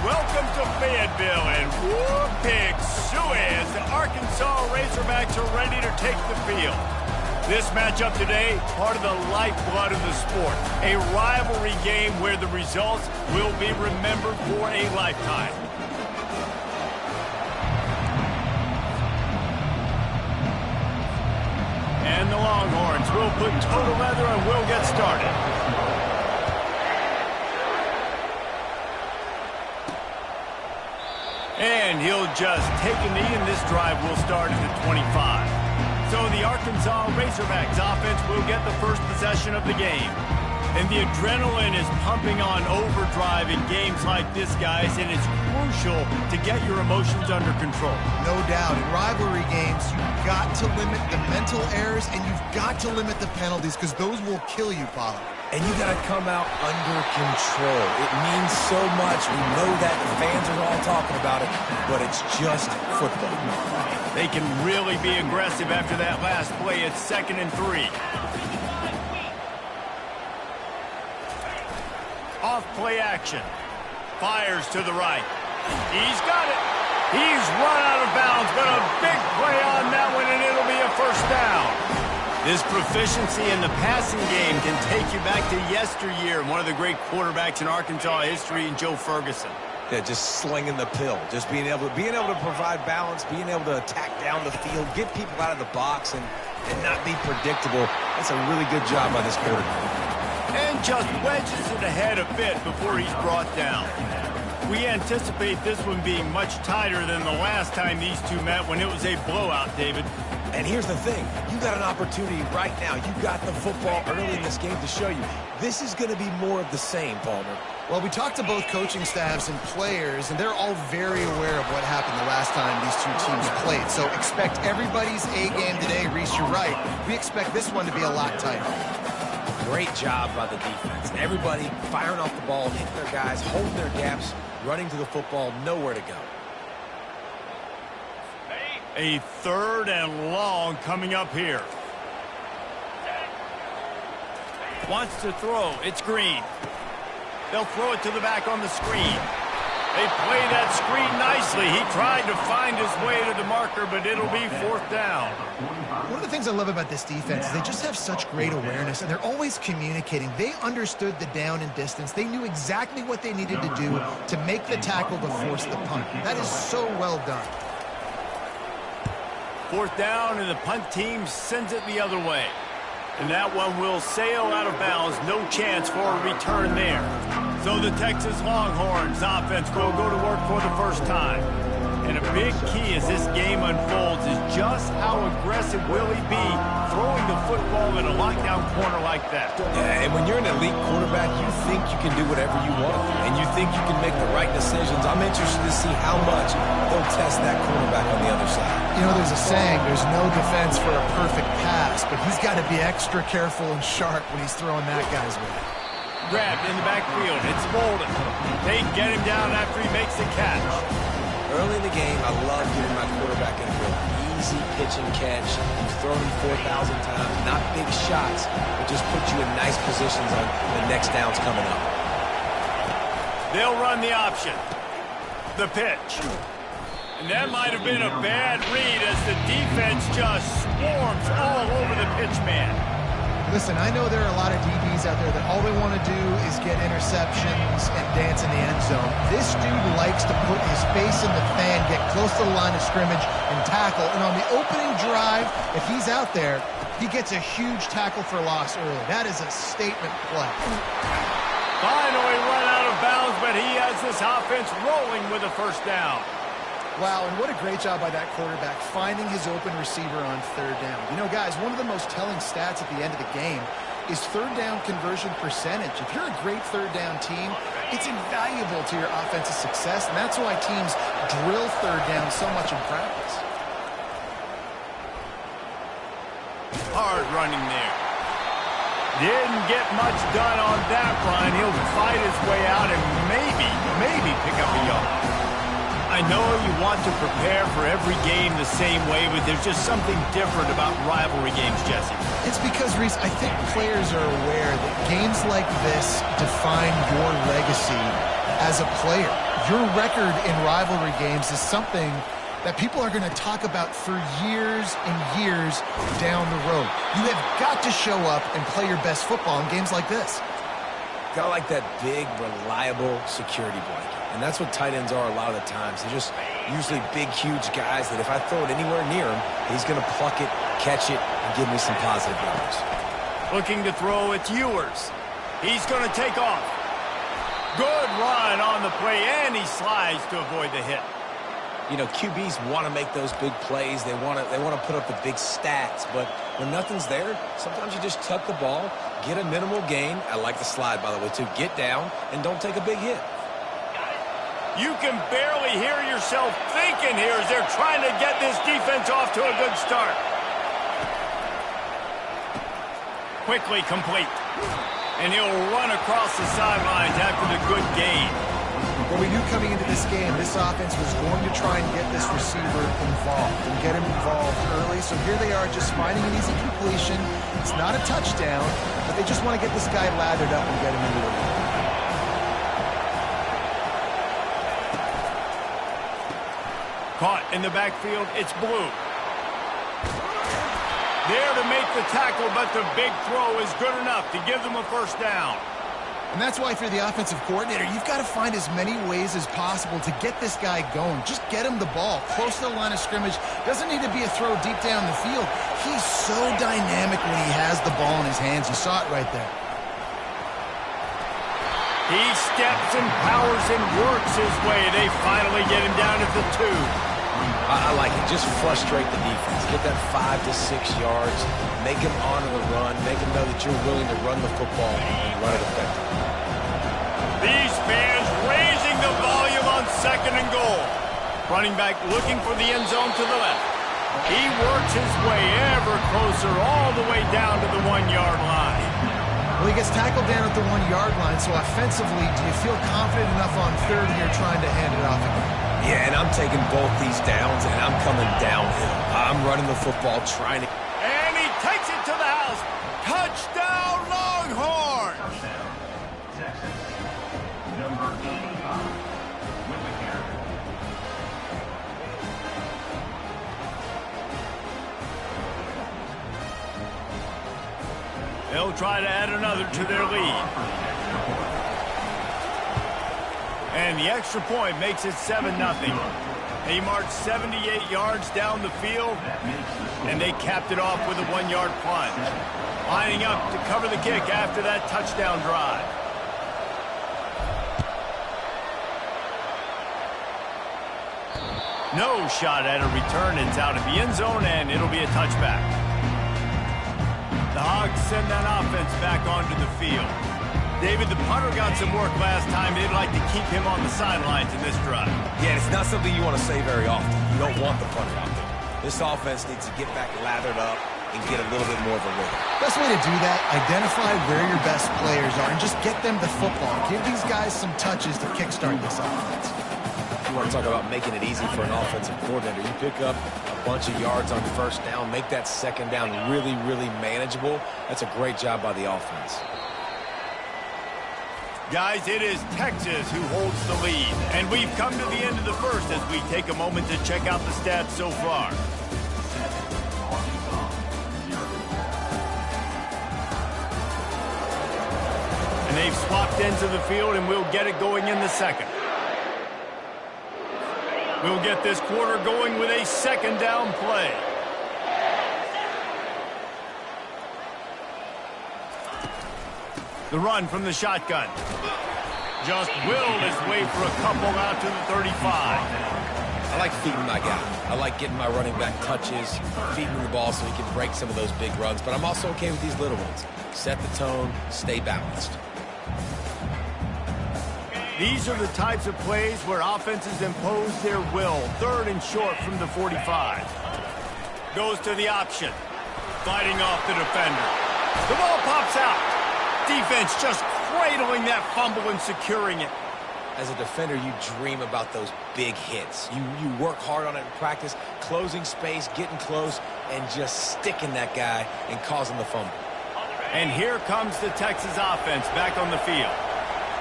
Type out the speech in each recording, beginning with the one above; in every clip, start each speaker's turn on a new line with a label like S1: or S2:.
S1: welcome to Fayetteville, and whoop, big suey as the Arkansas Razorbacks are ready to take the field. This matchup today, part of the lifeblood of the sport, a rivalry game where the results will be remembered for a lifetime. And the Longhorns will put toe to leather and will get started. And he'll just take a knee, and this drive will start at the 25. So the Arkansas Razorbacks offense will get the first possession of the game. And the adrenaline is pumping on overdrive in games like this, guys, and it's crucial to get your emotions under control.
S2: No doubt. In rivalry games, you've got to limit the mental errors, and you've got to limit the penalties, because those will kill you, Paulo.
S3: And you got to come out under control. It means so much. We know that. The fans are all talking about it, but it's just football.
S1: They can really be aggressive after that last play. It's 2nd and 3. Off play action. Fires to the right. He's got it. He's run out of bounds, but a big play on that one, and it'll be a first down. This proficiency in the passing game can take you back to yesteryear, one of the great quarterbacks in Arkansas history, Joe Ferguson.
S3: Yeah, just slinging the pill, just being able to provide balance, being able to attack down the field, get people out of the box, and not be predictable. That's a really good job by this quarterback.
S1: And just wedges it ahead a bit before he's brought down. We anticipate this one being much tighter than the last time these two met when it was a blowout, David.
S3: And here's the thing. You got an opportunity right now. You got the football early in this game to show you. This is going to be more of the same, Palmer.
S2: Well, we talked to both coaching staffs and players, and they're all very aware of what happened the last time these two teams played. So expect everybody's A game today. Reese, you're right. We expect this one to be a lot tighter.
S3: Great job by the defense. Everybody firing off the ball, hitting their guys, holding their gaps, running to the football, nowhere to go.
S1: A 3rd and long coming up here. Wants to throw. It's Green. They'll throw it to the back on the screen. They play that screen nicely. He tried to find his way to the marker, but it'll be 4th down.
S2: One of the things I love about this defense is they just have such great awareness, and they're always communicating. They understood the down and distance. They knew exactly what they needed to do to make the tackle to force the punt. That is so well done.
S1: 4th down, and the punt team sends it the other way. And that one will sail out of bounds. No chance for a return there. So the Texas Longhorns offense will go to work for the first time. And a big key as this game unfolds is just how aggressive will he be throwing the football in a lockdown corner like that.
S3: Yeah, and when you're an elite quarterback, you think you can do whatever you want, and you think you can make the right decisions. I'm interested to see how much they'll test that quarterback on the other side.
S2: You know, there's a saying, there's no defense for a perfect pass, but he's got to be extra careful and sharp when he's throwing that guy's way.
S1: Grabbed in the backfield. It's Bolden. They get him down after he makes the catch.
S3: Early in the game, I love giving my quarterback a real easy pitch and catch. He's thrown him 4,000 times. Not big shots, but just put you in nice positions on the next downs coming up.
S1: They'll run the option. The pitch. And that might have been a bad read as the defense just swarms all over the pitch man.
S2: Listen, I know there are a lot of DBs out there that all they want to do is get interceptions and dance in the end zone. This dude likes to put his face in the fan, get close to the line of scrimmage, and tackle. And on the opening drive, if he's out there, he gets a huge tackle for loss early. That is a statement play.
S1: Finally run out of bounds, but he has this offense rolling with a first down.
S2: Wow, and what a great job by that quarterback finding his open receiver on 3rd down. You know, guys, one of the most telling stats at the end of the game is 3rd down conversion percentage. If you're a great 3rd down team, it's invaluable to your offensive success, and that's why teams drill 3rd down so much in practice.
S1: Hard running there. Didn't get much done on that run. He'll fight his way out and maybe pick up a yard. I know you want to prepare for every game the same way, but there's just something different about rivalry games, Jesse.
S2: It's because, Reese, I think players are aware that games like this define your legacy as a player. your record in rivalry games is something that people are going to talk about for years and years down the road. You have got to show up and play your best football in games like this.
S3: Got like that big, reliable security blanket. And that's what tight ends are a lot of the times. They're just usually big, huge guys that if I throw it anywhere near him, he's going to pluck it, catch it, and give me some positive numbers.
S1: Looking to throw, it's Ewers. He's going to take off. Good run on the play, and he slides to avoid the hit.
S3: You know, QBs want to make those big plays. They want to put up the big stats. But when nothing's there, sometimes you just tuck the ball, get a minimal gain. I like the slide, by the way, too. Get down and don't take a big hit.
S1: You can barely hear yourself thinking here as they're trying to get this defense off to a good start. Quickly complete. And he'll run across the sidelines after the good gain.
S2: Well, we knew coming into this game, this offense was going to try and get this receiver involved and get him involved early. So here they are just finding an easy completion. It's not a touchdown, but they just want to get this guy lathered up and get him into the lead.
S1: Caught in the backfield, it's Blue. There to make the tackle, but the big throw is good enough to give them a first down.
S2: And that's why for the offensive coordinator, you've got to find as many ways as possible to get this guy going. Just get him the ball close to the line of scrimmage. Doesn't need to be a throw deep down the field. He's so dynamic when he has the ball in his hands. You saw it right there.
S1: He steps and powers and works his way. They finally get him down at the 2.
S3: I like it. Just frustrate the defense. Get that 5 to 6 yards. Make him honor the run. Make him know that you're willing to run the football and run it effectively.
S1: These fans raising the volume on 2nd and goal. Running back looking for the end zone to the left. He works his way ever closer all the way down to the 1-yard line.
S2: Well, he gets tackled down at the 1-yard line, so offensively, do you feel confident enough on 3rd here trying to hand it off again?
S3: Yeah, and I'm taking both these downs, and I'm coming downhill. I'm running the football, trying to...
S1: And he takes it to the house. Touchdown, Longhorns!
S4: Touchdown, Texas. Number 85, with the carry.
S1: They'll try to add another to their lead. And the extra point makes it 7-0. They marched 78 yards down the field, and they capped it off with a 1-yard plunge. Lining up to cover the kick after that touchdown drive. No shot at a return. It's out of the end zone, and it'll be a touchback. The Hogs send that offense back onto the field. David, the punter got some work last time. They'd like to keep him on the sidelines in this drive.
S3: Yeah, it's not something you want to say very often. You don't want the punter out there. This offense needs to get back lathered up and get a little bit more of a rhythm.
S2: Best way to do that, identify where your best players are and just get them the football. Give these guys some touches to kickstart this offense.
S3: You want to talk about making it easy for an offensive coordinator. You pick up a bunch of yards on 1st down, make that 2nd down really, really manageable. That's a great job by the offense.
S1: Guys, it is Texas who holds the lead. And we've come to the end of the first as we take a moment to check out the stats so far. And they've swapped ends of the field, and we'll get it going in the 2nd. We'll get this quarter going with a 2nd down play. The run from the shotgun. Just willed his way for a couple out to the 35.
S3: I like feeding my guy. I like getting my running back touches, feeding him the ball so he can break some of those big runs. But I'm also okay with these little ones. Set the tone, stay balanced.
S1: These are the types of plays where offenses impose their will. 3rd and short from the 45. Goes to the option. Fighting off the defender. The ball pops out. Defense just cradling that fumble and securing it.
S3: As a defender, you dream about those big hits. You work hard on it in practice, closing space, getting close, and just sticking that guy and causing the fumble.
S1: And here comes the Texas offense back on the field.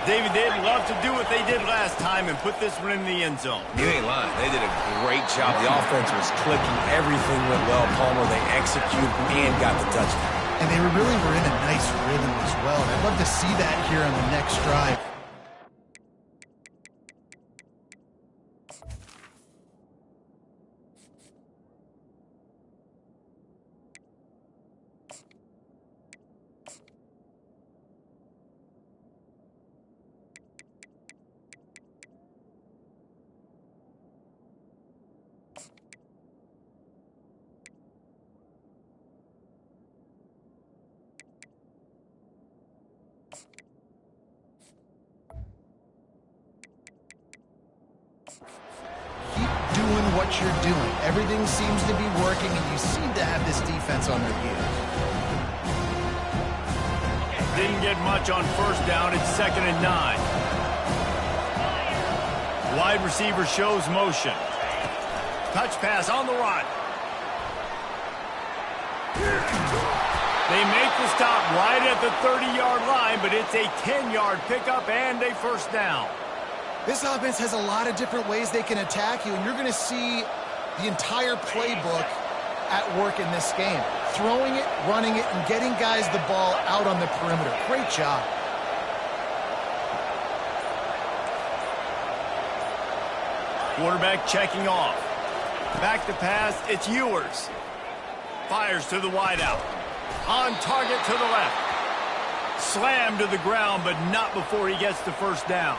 S1: David, they'd love to do what they did last time and put this one in the end zone.
S3: You ain't lying. They did a great job. The offense was clicking. Everything went well. Palmer, they executed and got the touchdown.
S2: And they really were in a nice rhythm as well. And I'd love to see that here on the next drive. Doing what you're doing. Everything seems to be working, and you seem to have this defense on their heels.
S1: Didn't get much on first down. It's 2nd and 9. Wide receiver shows motion. Touch pass on the run. They make the stop right at the 30-yard line, but it's a 10-yard pickup and a first down.
S2: This offense has a lot of different ways they can attack you, and you're going to see the entire playbook at work in this game. Throwing it, running it, and getting guys the ball out on the perimeter. Great job.
S1: Quarterback checking off. Back to pass, it's Ewers. Fires to the wideout. On target to the left. Slammed to the ground, but not before he gets the first down.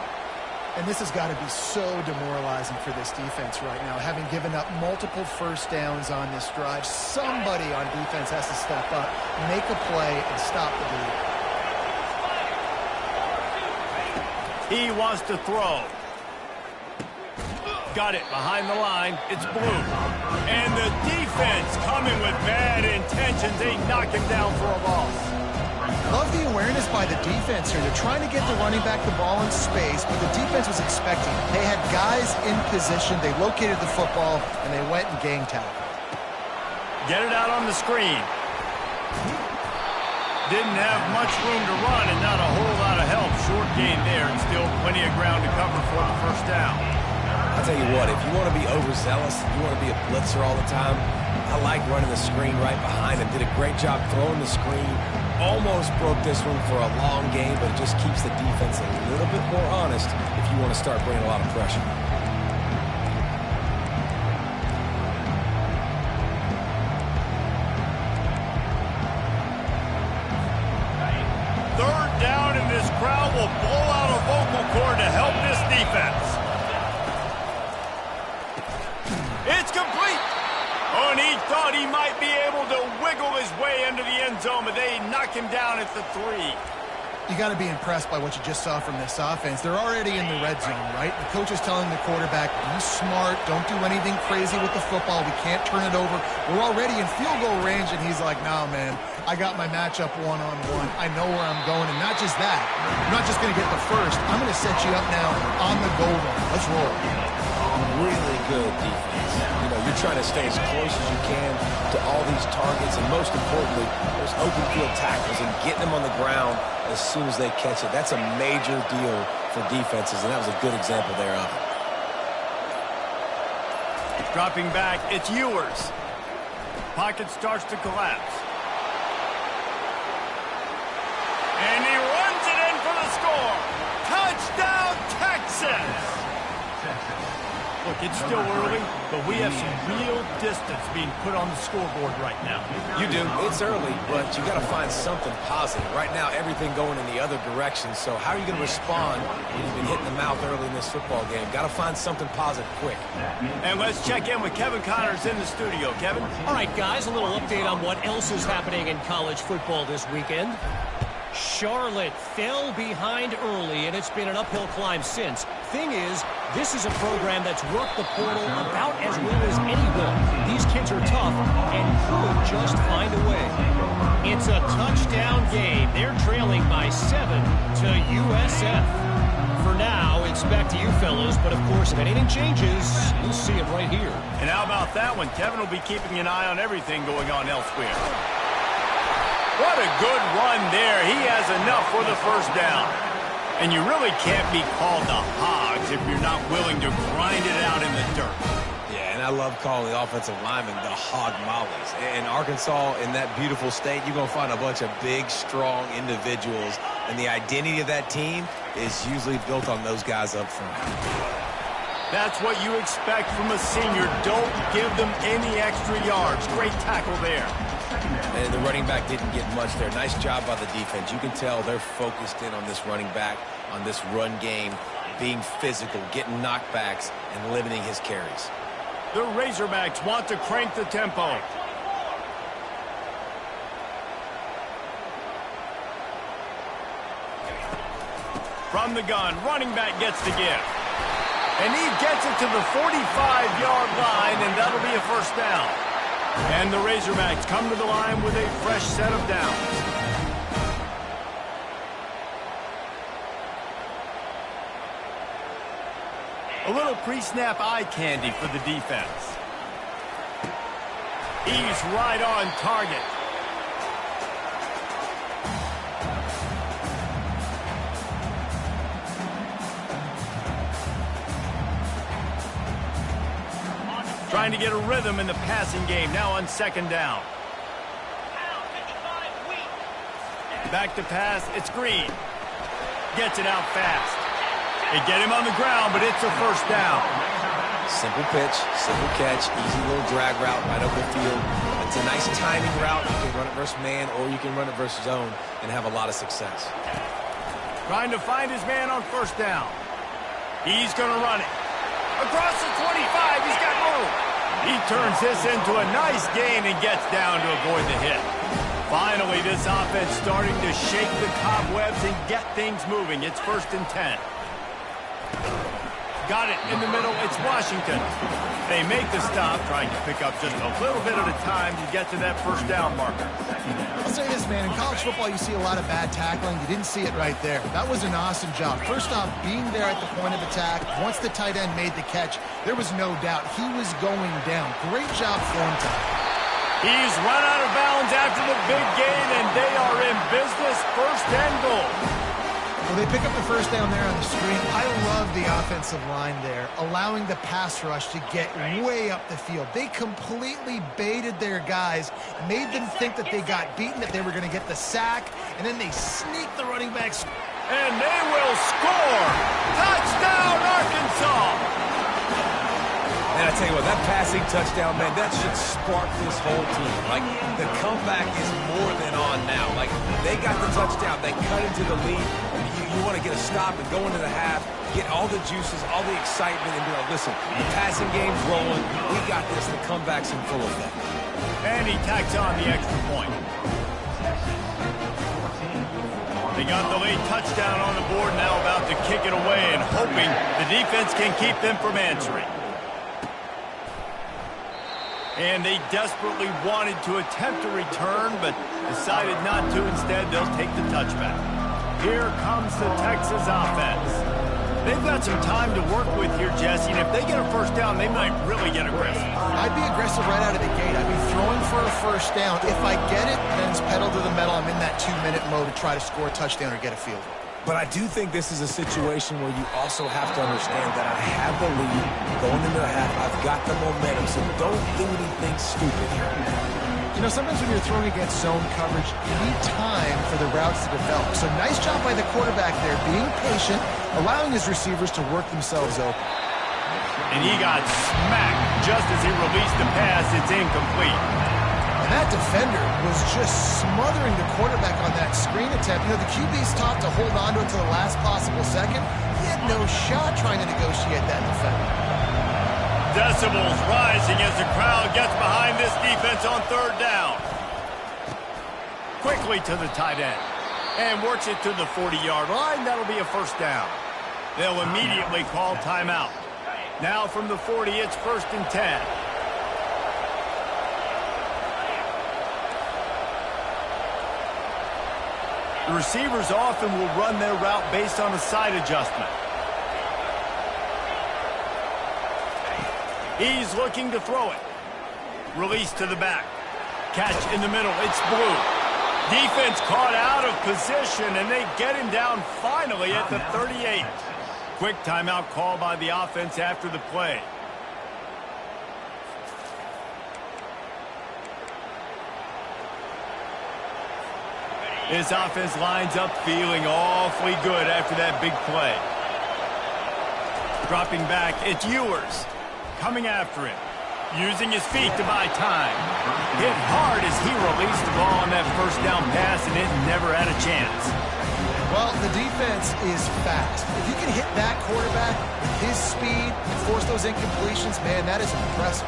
S2: And this has got to be so demoralizing for this defense right now. Having given up multiple first downs on this drive, somebody on defense has to step up, make a play, and stop the bleed.
S1: He wants to throw. Got it behind the line. It's Blue. And the defense coming with bad intentions. They knock him down for a loss.
S2: Love the awareness by the defense here. They're trying to get the running back the ball in space, but the defense was expecting it. They had guys in position. They located the football, and they went and gang tackled.
S1: Get it out on the screen. Didn't have much room to run and not a whole lot of help. Short gain there and still plenty of ground to cover for the first down.
S3: I'll tell you what, if you want to be overzealous, you want to be a blitzer all the time, I like running the screen right behind him. Did a great job throwing the screen. Almost broke this one for a long game, but it just keeps the defense a little bit more honest if you want to start bringing a lot of pressure.
S1: Third down, and this crowd will blow out a vocal cord to help this defense. It's complete. Oh, and he thought he might be able to wiggle his way into the end zone, but they knock him down at the 3.
S2: You got to be impressed by what you just saw from this offense. They're already in the red zone, right? The coach is telling the quarterback, be smart, don't do anything crazy with the football. We can't turn it over. We're already in field goal range, and he's like, nah, man, I got my matchup one-on-one. I know where I'm going, and not just that. I'm not just going to get the first. I'm going to set you up now on the goal line. Let's roll.
S3: Really good defense. You know, you're trying to stay as close as you can to all these targets, and most importantly, those open field tackles and getting them on the ground as soon as they catch it. That's a major deal for defenses, and that was a good example there of it.
S1: Dropping back, it's Ewers. Pocket starts to collapse. And he runs it in for the score. Touchdown, Texas! Look, it's still early, but we have some real distance being put on the scoreboard right now.
S3: You do. It's early, but you got to find something positive. Right now, everything going in the other direction. So how are you going to respond when you've been hit in the mouth early in this football game? Got to find something positive quick.
S1: And let's check in with Kevin Connors in the studio. Kevin?
S5: All right, guys, a little update on what else is happening in college football this weekend. Charlotte fell behind early, and it's been an uphill climb since. Thing is, this is a program that's worked the portal about as well as any will. These kids are tough and could just find a way. It's a touchdown game. They're trailing by 7 to USF. For now, it's back to you fellas, but of course, if anything changes, you'll see it right here.
S1: And how about that one? Kevin will be keeping an eye on everything going on elsewhere. What a good run there. He has enough for the first down. And you really can't be called the Hogs if you're not willing to grind it out in the dirt.
S3: Yeah, and I love calling the offensive linemen the hog mollies. In Arkansas, in that beautiful state, you're going to find a bunch of big, strong individuals. And the identity of that team is usually built on those guys up front.
S1: That's what you expect from a senior. Don't give them any extra yards. Great tackle there.
S3: And the running back didn't get much there. Nice job by the defense. You can tell they're focused in on this running back, on this run game, being physical, getting knockbacks, and limiting his carries.
S1: The Razorbacks want to crank the tempo. From the gun, running back gets the give. And he gets it to the 45-yard line, and that'll be a first down. And the Razorbacks come to the line with a fresh set of downs. A little pre-snap eye candy for the defense. He's right on target. Trying to get a rhythm in the passing game, now on second down. Back to pass, it's Green. Gets it out fast. They get him on the ground, but it's a first down.
S3: Simple pitch, simple catch, easy little drag route right up the field. It's a nice timing route. You can run it versus man, or you can run it versus zone and have a lot of success.
S1: Trying to find his man on first down. He's going to run it. Across the 25, he's got room. He turns this into a nice gain and gets down to avoid the hit. Finally, this offense starting to shake the cobwebs and get things moving. It's 1st and 10. Got it in the middle. It's Washington. They make the stop, trying to pick up just a little bit at a time to get to that first down marker.
S2: I'll say this, man. In college football, you see a lot of bad tackling. You didn't see it right there. That was an awesome job. First off, being there at the point of attack. Once the tight end made the catch, there was no doubt he was going down. Great job throwing time.
S1: He's run out of bounds after the big gain, and they are in business. 1st and goal.
S2: Well, they pick up the first down there on the screen. I love the offensive line there, allowing the pass rush to get way up the field. They completely baited their guys, made them think that they got beaten, that they were going to get the sack, and then they sneaked the running backs.
S1: And they will score! Touchdown, Arkansas!
S3: And I tell you what, that passing touchdown, man, that should spark this whole team. Like, the comeback is more than on now. Like, they got the touchdown. They cut into the lead. You want to get a stop and go into the half, get all the juices, all the excitement, and be like, listen, the passing game's rolling. We got this. The comeback's in full effect.
S1: And he tacks on the extra point. They got the late touchdown on the board, now about to kick it away and hoping the defense can keep them from answering. And they desperately wanted to attempt a return, but decided not to. Instead, they'll take the touchback. Here comes the Texas offense. They've got some time to work with here, Jesse, and if they get a first down, they might really get aggressive.
S2: I'd be aggressive right out of the gate. I'd be throwing for a first down. If I get it, then it's pedal to the metal. I'm in that 2-minute mode to try to score a touchdown or get a field goal.
S3: But I do think this is a situation where you also have to understand that I have the lead going into the half. I've got the momentum, so don't do anything stupid here.
S2: You know, sometimes when you're throwing against zone coverage, you need time for the routes to develop. So nice job by the quarterback there, being patient, allowing his receivers to work themselves open.
S1: And he got smacked just as he released the pass. It's incomplete.
S2: And that defender was just smothering the quarterback on that screen attempt. You know, the QB's taught to hold on to it to the last possible second. He had no shot trying to negotiate that defender.
S1: Decibels rising as the crowd gets behind this defense on 3rd down. Quickly to the tight end. And works it to the 40-yard line. That'll be a first down. They'll immediately call timeout. Now from the 40, it's 1st and 10. The receivers often will run their route based on a side adjustment. He's looking to throw it. Release to the back. Catch in the middle. It's Blue. Defense caught out of position, and they get him down finally at the 38. Quick timeout call by the offense after the play. His offense lines up feeling awfully good after that big play. Dropping back, it's Ewers. Coming after him. Using his feet to buy time. Hit hard as he released the ball on that first down pass, and it never had a chance.
S2: Well, the defense is fast. If you can hit that quarterback with his speed and force those incompletions, man, that is impressive.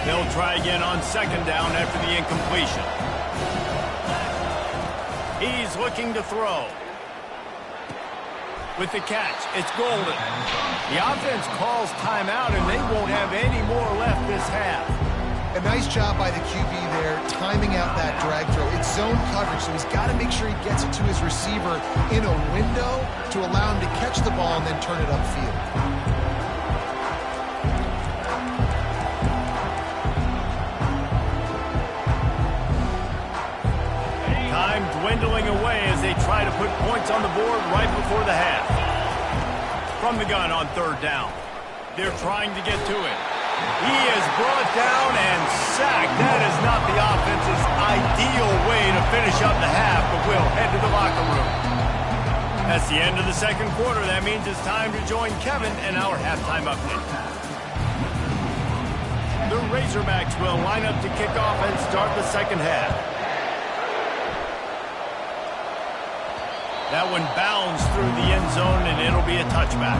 S1: They'll try again on second down after the incompletion. He's looking to throw. With the catch, it's Golden. The offense calls timeout, and they won't have any more left this half.
S2: A nice job by the QB there, timing out that drag throw. It's zone coverage, so he's got to make sure he gets it to his receiver in a window to allow him to catch the ball and then turn it upfield.
S1: Time dwindling away as they try to put points on the board right before the half. From the gun on third down. They're trying to get to it. He is brought down and sacked. That is not the offense's ideal way to finish up the half, but we'll head to the locker room. That's the end of the second quarter. That means it's time to join Kevin and our halftime update. The Razorbacks will line up to kick off and start the second half. That one bounds through the end zone, and it'll be a touchback.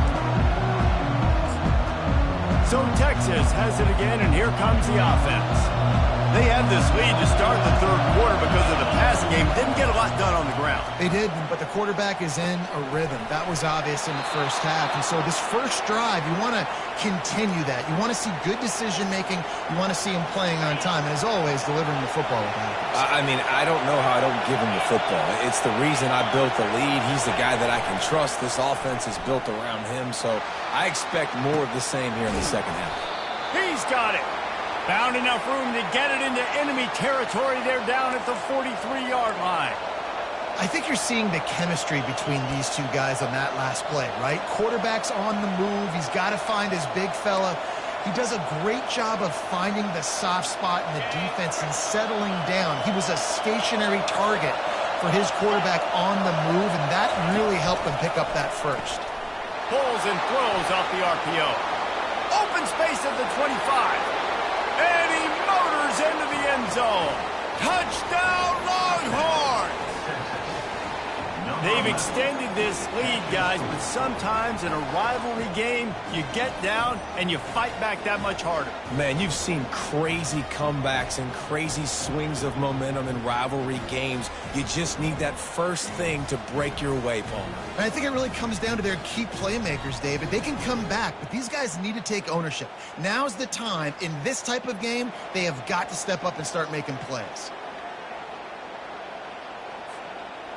S1: So Texas has it again, and here comes the offense. They had this lead to start the third quarter because of the passing game. Didn't get a lot done on the ground.
S2: They did, but the quarterback is in a rhythm. That was obvious in the first half. And so this first drive, you want to continue that. You want to see good decision-making. You want to see him playing on time. And as always, delivering the football with accuracy.
S3: I mean, I don't know how I don't give him the football. It's the reason I built the lead. He's the guy that I can trust. This offense is built around him. So I expect more of the same here in the second half.
S1: He's got it. Found enough room to get it into enemy territory. They're down at the 43-yard line.
S2: I think you're seeing the chemistry between these two guys on that last play, right? Quarterback's on the move. He's got to find his big fella. He does a great job of finding the soft spot in the defense and settling down. He was a stationary target for his quarterback on the move, and that really helped him pick up that first.
S1: Pulls and throws off the RPO. Open space at the 25. And he motors into the end zone. Touchdown, Longhorns! They've extended this lead, guys, but sometimes in a rivalry game, you get down and you fight back that much harder.
S3: Man, you've seen crazy comebacks and crazy swings of momentum in rivalry games. You just need that first thing to break your way, Palmer.
S2: And I think it really comes down to their key playmakers, David. They can come back, but these guys need to take ownership. Now's the time. In this type of game, they have got to step up and start making plays.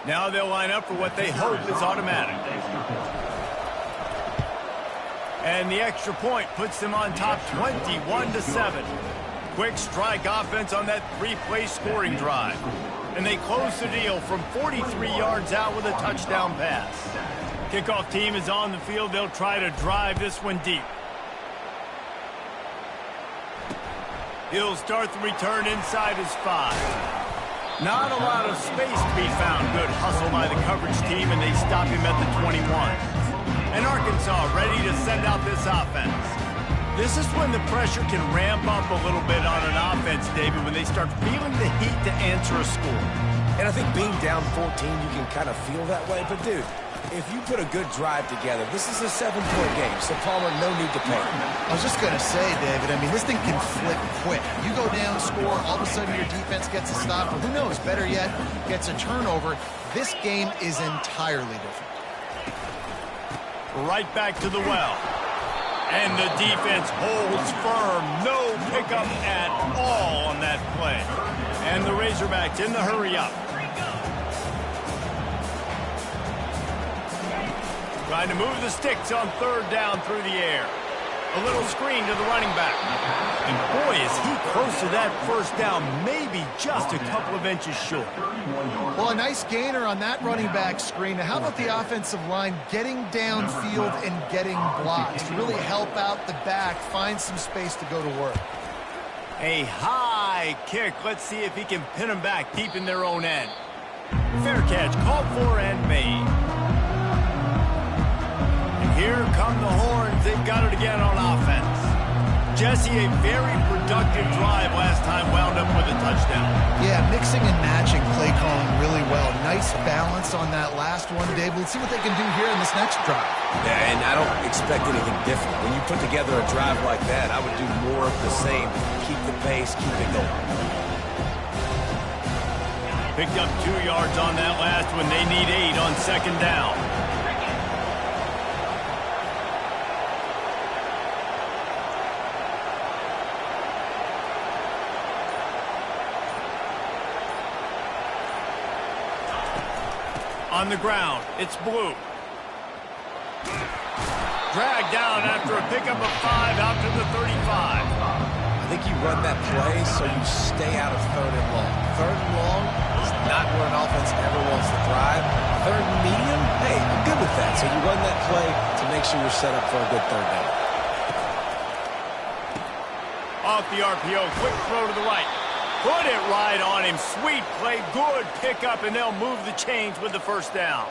S1: Now they'll line up for what they hope is automatic. And the extra point puts them on top 21-7. Quick strike offense on that three-play scoring drive. And they close the deal from 43 yards out with a touchdown pass. Kickoff team is on the field. They'll try to drive this one deep. He'll start the return inside his 5. Not a lot of space to be found. Good hustle by the coverage team, and they stop him at the 21. And Arkansas ready to send out this offense. This is when the pressure can ramp up a little bit on an offense, David, when they start feeling the heat to answer a score.
S3: And I think being down 14, you can kind of feel that way. But, dude, if you put a good drive together, this is a 7-point game, so Palmer, no need to panic.
S2: I was just going to say, David, I mean, this thing can flip quick. You go down, score, all of a sudden your defense gets a stop, or who knows, better yet, gets a turnover. This game is entirely different.
S1: Right back to the well. And the defense holds firm. No pickup at all on that play. And the Razorbacks in the hurry up. Trying to move the sticks on third down through the air. A little screen to the running back. And boy, is he close to that first down, maybe just a couple of inches short.
S2: Well, a nice gainer on that running back screen. Now, how about the offensive line getting downfield and getting blocks to really help out the back, find some space to go to work?
S1: A high kick. Let's see if he can pin them back deep in their own end. Fair catch, called for and made. And here come the horns. They've got it again on offense. Jesse, a very productive drive last time, wound up with a touchdown.
S2: Yeah, mixing and matching play calling really well. Nice balance on that last one, Dave. Let's see what they can do here in this next drive.
S3: Yeah, and I don't expect anything different. When you put together a drive like that, I would do more of the same. Keep the pace, keep it going.
S1: Picked up 2 yards on that last one. They need 8 on second down. On the ground, it's Blue. Dragged down after a pickup of 5 out to the 35.
S3: I think you run that play so you stay out of third and long. Third and long is not where an offense ever wants to thrive. Third and medium, hey, I'm good with that. So you run that play to make sure you're set up for a good third down.
S1: Off the RPO, quick throw to the right. Put it right on him. Sweet play, good pickup, and they'll move the chains with the first down.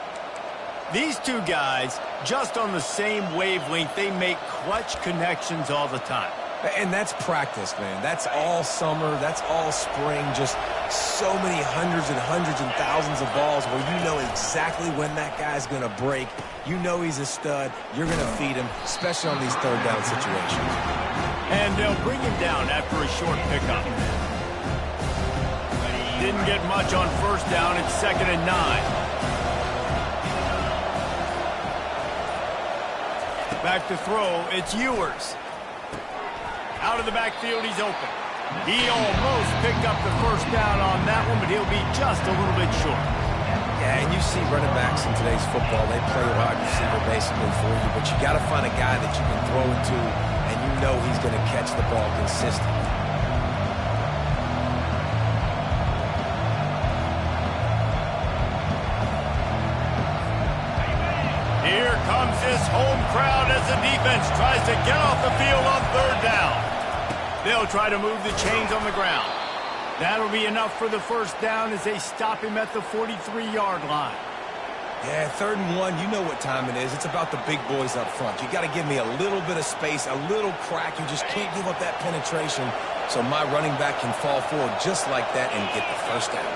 S1: These two guys, just on the same wavelength, they make clutch connections all the time.
S3: And that's practice, man. That's all summer. That's all spring. Just so many hundreds and thousands of balls where you know exactly when that guy's going to break. You know he's a stud. You're going to feed him, especially on these third down situations.
S1: And they'll bring him down after a short pickup. Didn't get much on first down. It's 2nd and 9. Back to throw. It's Ewers. Out of the backfield, he's open. He almost picked up the first down on that one, but he'll be just a little bit short.
S3: Yeah, and you see running backs in today's football, they play wide receiver basically for you, but you got to find a guy that you can throw it to, and you know he's going to catch the ball consistently.
S1: Here comes this home crowd as the defense tries to get off the field on third down. They'll try to move the chains on the ground. That'll be enough for the first down as they stop him at the 43-yard line.
S3: Yeah, 3rd and 1, you know what time it is. It's about the big boys up front. You got to give me a little bit of space, a little crack. You just can't give up that penetration so my running back can fall forward just like that and get the first down.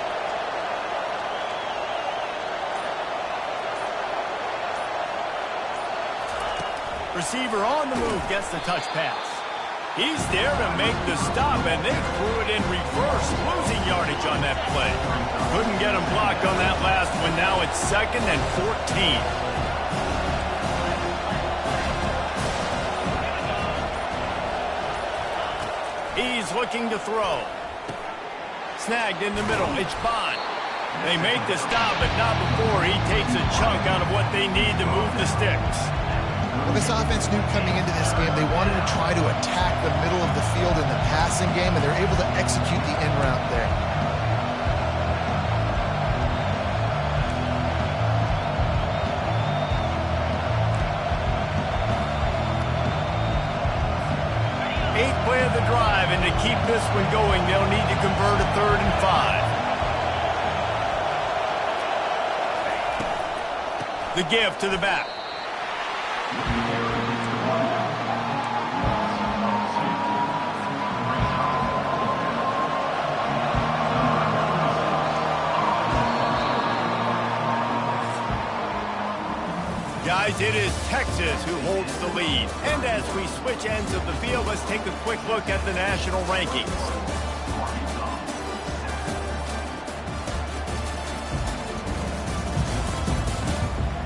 S1: Receiver on the move gets the touch pass. He's there to make the stop, and they threw it in reverse, losing yardage on that play. Couldn't get him blocked on that last one. Now it's 2nd and 14. He's looking to throw. Snagged in the middle. It's Bond. They make the stop, but not before he takes a chunk out of what they need to move the sticks.
S2: Well, this offense knew coming into this game they wanted to try to attack the middle of the field in the passing game, and they're able to execute the in route there.
S1: Eighth play of the drive, and to keep this one going, they'll need to convert a 3rd and 5. The give to the back. Guys, it is Texas who holds the lead. And as we switch ends of the field, let's take a quick look at the national rankings.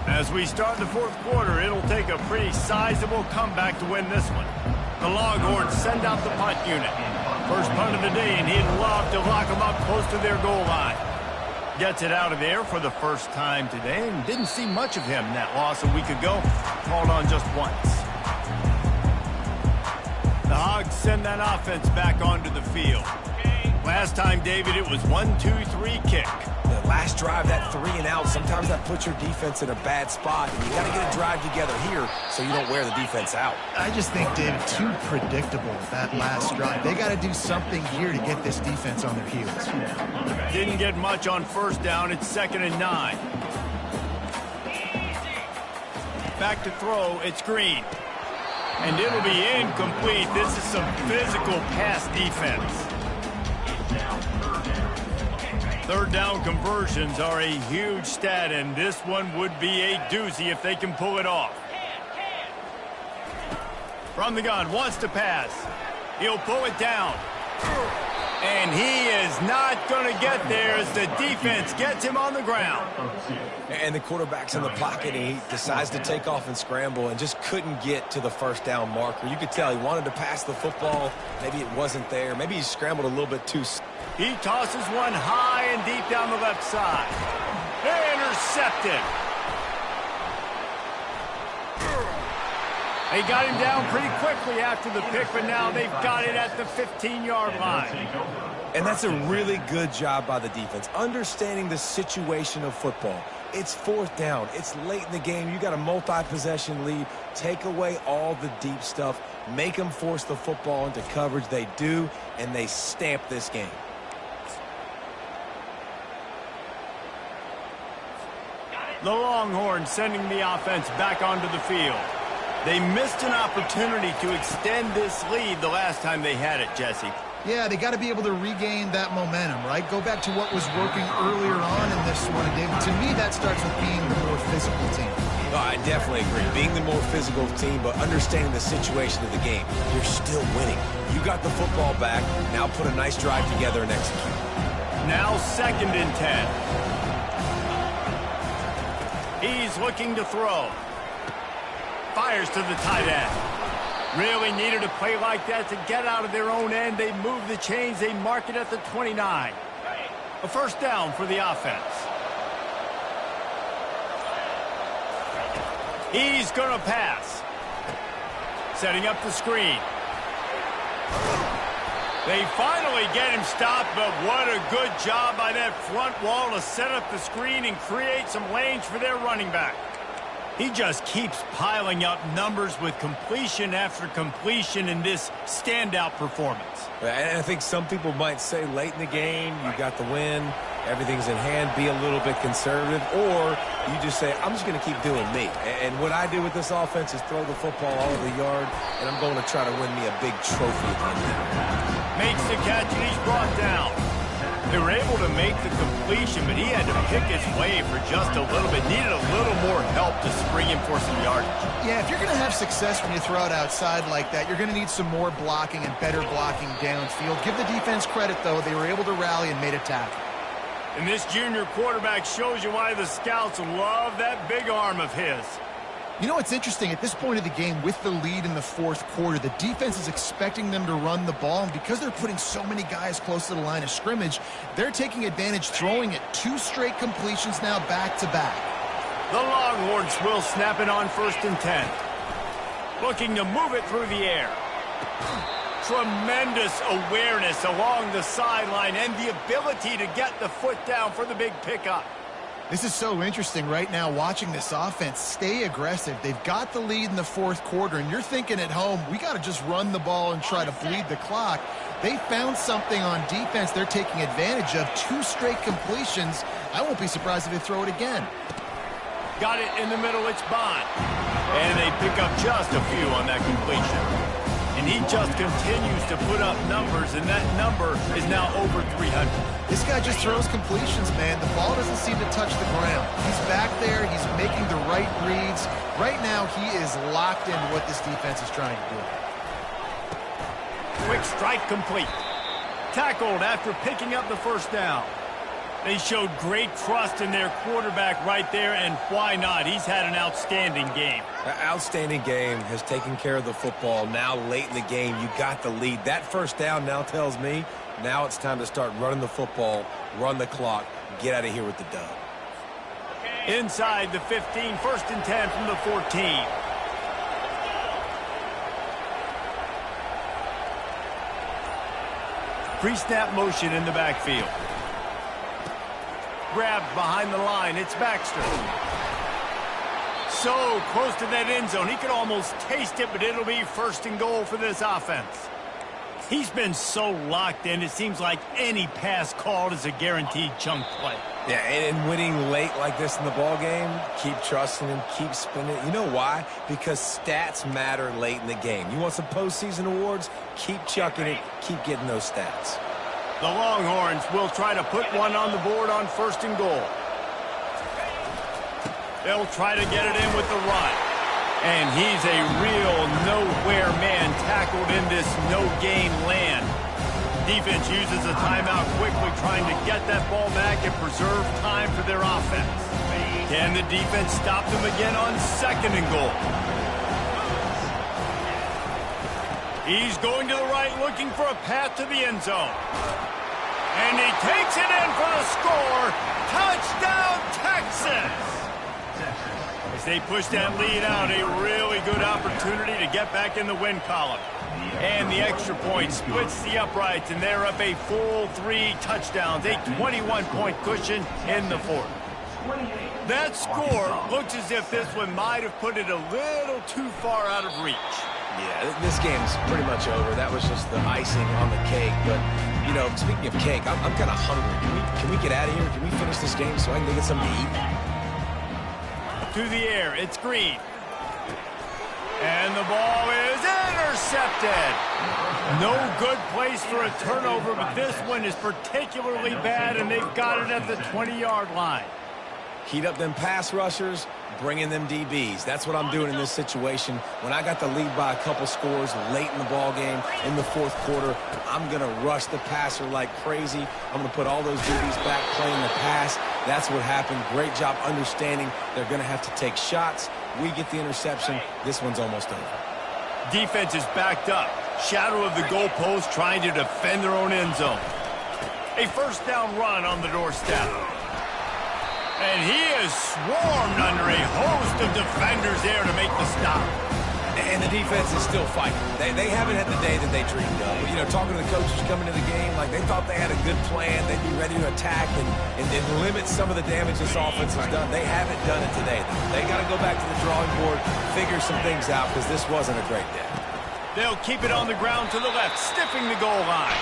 S1: As we start the 4th quarter, it'll take a pretty sizable comeback to win this one. The Longhorns send out the punt unit. First punt of the day, and he'd love to lock them up close to their goal line. Gets it out of there for the first time today, and didn't see much of him. That loss a week ago, called on just once. The Hogs send that offense back onto the field. Last time, David, it was 1-2-3 kick.
S3: The last drive, that 3 and out, sometimes that puts your defense in a bad spot. And you got to get a drive together here so you don't wear the defense out.
S2: I just think, David, too predictable that last drive. They got to do something here to get this defense on their heels.
S1: Didn't get much on first down. It's 2nd and 9. Back to throw. It's Green. And it'll be incomplete. This is some physical pass defense. Third down conversions are a huge stat, and this one would be a doozy if they can pull it off. From the gun, wants to pass. He'll pull it down. And he is not going to get there as the defense gets him on the ground.
S3: And the quarterback's in the pocket, and he decides to take off and scramble and just couldn't get to the first down marker. You could tell he wanted to pass the football. Maybe it wasn't there. Maybe he scrambled a little bit too.
S1: He tosses one high and deep down the left side. Intercepted. They got him down pretty quickly after the pick, but now they've got it at the 15-yard line.
S3: And that's a really good job by the defense, understanding the situation of football. It's 4th down. It's late in the game. You got a multi-possession lead. Take away all the deep stuff. Make them force the football into coverage. They do, and they stamp this game.
S1: The Longhorns sending the offense back onto the field. They missed an opportunity to extend this lead the last time they had it, Jesse.
S2: Yeah, they got to be able to regain that momentum, right? Go back to what was working earlier on in this one, David. To me, that starts with being the more physical team.
S3: Oh, I definitely agree. Being the more physical team, but understanding the situation of the game. You're still winning. You got the football back. Now put a nice drive together and execute.
S1: Now 2nd and 10. He's looking to throw. Fires to the tight end. Really needed a play like that to get out of their own end. They move the chains. They mark it at the 29. A first down for the offense. He's going to pass. Setting up the screen. They finally get him stopped, but what a good job by that front wall to set up the screen and create some lanes for their running back. He just keeps piling up numbers with completion after completion in this standout performance.
S3: And I think some people might say late in the game, you got the win, everything's in hand, be a little bit conservative, or you just say, I'm just going to keep doing me. And what I do with this offense is throw the football all over the yard, and I'm going to try to win me a big trophy at the end of that.
S1: Makes the catch, and he's brought down. They were able to make the completion, but he had to pick his way for just a little bit. Needed a little more help to spring him for some yardage.
S2: Yeah, if you're going to have success when you throw it outside like that, you're going to need some more blocking and better blocking downfield. Give the defense credit, though. They were able to rally and made a tackle.
S1: And this junior quarterback shows you why the scouts love that big arm of his.
S2: You know, it's interesting. At this point of the game, with the lead in the 4th quarter, the defense is expecting them to run the ball. And because they're putting so many guys close to the line of scrimmage, they're taking advantage, throwing it 2 straight completions now back-to-back.
S1: The Longhorns will snap it on 1st and 10. Looking to move it through the air. Tremendous awareness along the sideline and the ability to get the foot down for the big pickup.
S2: This is so interesting right now, watching this offense stay aggressive. They've got the lead in the 4th quarter, and you're thinking at home, we got to just run the ball and try to bleed the clock. They found something on defense they're taking advantage of. 2 straight completions. I won't be surprised if they throw it again.
S1: Got it in the middle, it's Bond. And they pick up just a few on that completion. And he just continues to put up numbers, and that number is now over 300.
S2: This guy just throws completions, man. The ball doesn't seem to touch the ground. He's back there. He's making the right reads. Right now, he is locked into what this defense is trying to do.
S1: Quick strike complete. Tackled after picking up the first down. They showed great trust in their quarterback right there, and why not? He's had an outstanding game.
S3: An outstanding game, has taken care of the football. Now late in the game, you got the lead. That first down now tells me now it's time to start running the football, run the clock, get out of here with the dub.
S1: Inside the 15, 1st and 10 from the 14. Pre-snap motion in the backfield. Grabbed behind the line. It's Baxter. So close to that end zone. He could almost taste it, but it'll be first and goal for this offense. He's been so locked in, it seems like any pass called is a guaranteed chunk play.
S3: Yeah, and winning late like this in the ball game, keep trusting him, keep spinning. You know why? Because stats matter late in the game. You want some postseason awards? Keep chucking it, keep getting those stats.
S1: The Longhorns will try to put one on the board on first and goal. They'll try to get it in with the run. And he's a real nowhere man tackled in this no-gain land. Defense uses a timeout quickly, trying to get that ball back and preserve time for their offense. Can the defense stop them again on second and goal? He's going to the right, looking for a path to the end zone. And he takes it in for the score. Touchdown, Texas! As they push that lead out, a really good opportunity to get back in the win column. And the extra point splits the uprights, and they're up a full 3 touchdowns, a 21-point cushion in the fourth. That score looks as if this one might have put it a little too far out of reach.
S3: Yeah, this game's pretty much over. That was just the icing on the cake. But, you know, speaking of cake, I'm kind of hungry. Can we get out of here? Can we finish this game so I can go get something to eat?
S1: To the air, it's Green. And the ball is intercepted. No good place for a turnover, but this one is particularly bad, and they've got it at the 20-yard line.
S3: Heat up them pass rushers, bring in them DBs. That's what I'm doing in this situation. When I got the lead by a couple scores late in the ball game, in the fourth quarter, I'm going to rush the passer like crazy. I'm going to put all those DBs back playing the pass. That's what happened. Great job understanding they're going to have to take shots. We get the interception. This one's almost over.
S1: Defense is backed up. Shadow of the goalpost, trying to defend their own end zone. A first down run on the doorstep. And he is swarmed under a host of defenders there to make the stop.
S3: And the defense is still fighting. They haven't had the day that they dreamed of. But, you know, talking to the coaches coming to the game, like they thought they had a good plan. They'd be ready to attack and limit some of the damage this offense has done. They haven't done it today. They got to go back to the drawing board, figure some things out, because this wasn't a great day.
S1: They'll keep it on the ground to the left, stiffing the goal line.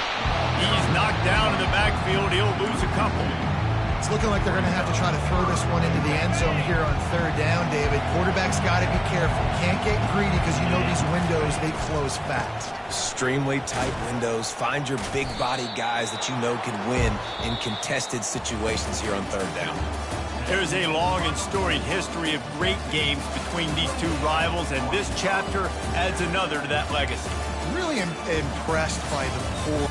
S1: He's knocked down in the backfield. He'll lose a couple.
S2: It's looking like they're going to have to try to throw this one into the end zone here on third down, David. Quarterback's got to be careful. Can't get greedy because you know these windows, they close fast.
S3: Extremely tight windows. Find your big body guys that you know can win in contested situations here on third down.
S1: There's a long and storied history of great games between these two rivals, and this chapter adds another to that legacy.
S2: Really impressed by the poor